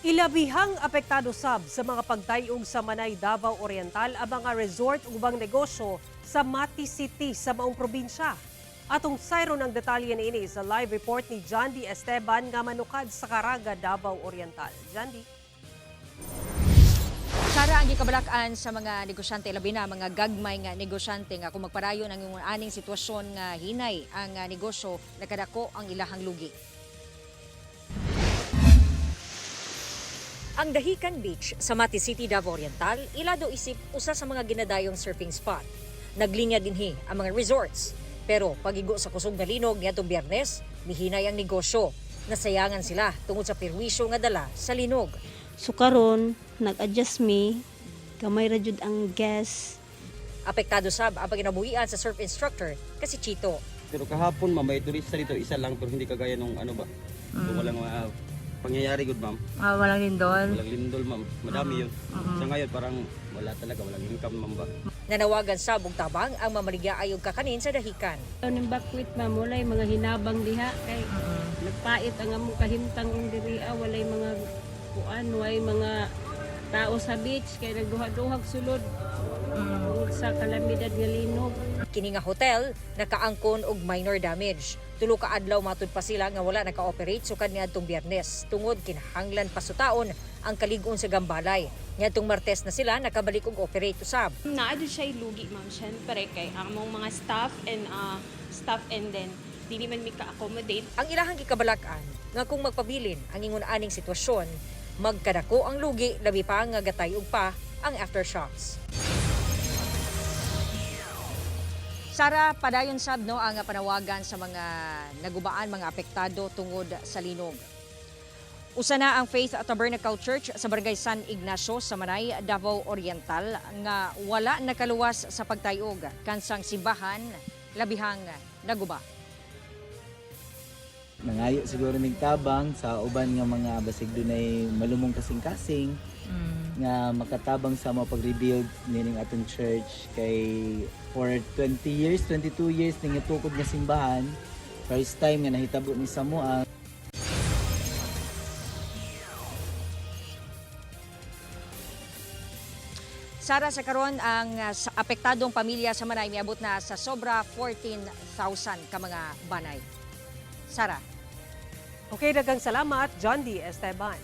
Ilabihang apektado sab sa mga pagtayong sa Manay, Davao Oriental ang mga resort ubang negosyo sa Mati City sa maong probinsya. Atong sayron ang detalye niini sa live report ni John D. Esteban nga manukad sa Caraga, Davao Oriental. John D. Sara ang gikabalak-an sa mga negosyante, labi na mga gagmay nga negosyante nga kung magparayo ng yung aning sitwasyon nga hinay ang negosyo, nakadako ang ilahang lugi. Ang Dahican Beach sa Mati City, Davao Oriental, ilado isip usa sa mga ginadayong surfing spot. Naglinya dinhi ang mga resorts. Pero pagigo sa kusog na linog niadtong Biyernes, mihinay ang negosyo. Nasayangan sila tungod sa perwisyo nga dala sa linog. So karon nag-adjust me, gamay ra jud ang gas. Apektado sab ang paginabuhian sa surf instructor kasi Chito. Pero kahapon ma'am, may turista dito, isa lang pero hindi kagaya nung ano ba. Kung walang pangyayari good ma'am. Walang lindol. Walang lindol ma'am. Madami yun. Sa ngayon parang wala talaga, walang income ma'am ba. Nanawagan sa tabang ang mamaligya ayog kakanin sa Dahican. Ning bakwit ma'am, walay mga hinabang diha kay nagpait ang among kahimtang diri, walay mga kuan, way mga tao sa beach kay nagduha-duhag sulod sa kalamidad nga linog. Kini nga hotel nakaangkon og minor damage. Tulo ka adlaw matud pa sila nga wala naka-operate sukad niadtong Biyernes tungod kinahanglan pasutaon ang kalig-on sa Gambalay. Niadtong Martes na sila nakabalik og operate usab. Naado siya lugi ma'am syempre kay among mga staff and then dili man mi ka-accommodate. Ang ilahang gikabalak-an nga kung magpabilin ang ingon aning sitwasyon, magkadako ang lugi labi pa nga gatay og pa ang aftershocks. Sara, padayon sab no ang panawagan sa mga nagubaan, mga apektado tungod sa linog. Usa na ang Faith Tabernacle Church sa Barangay San Ignacio sa Manay, Davao Oriental nga wala nakaluwas sa pagtayog kansang simbahan labihang naguba. Nangayo siguro mig tabang sa uban nga mga basig dunay malumong kasing-kasing nga makatabang sa mga pag-rebuild nining atong church kay for 20 years, 22 years ning tukod nga simbahan. First time nga nahitabo ni Samoa. Sara, sa karon ang sa apektadong pamilya sa Manay miabot na sa sobra 14,000 ka mga banay. Sara. Okay, daghang salamat, John D. Esteban.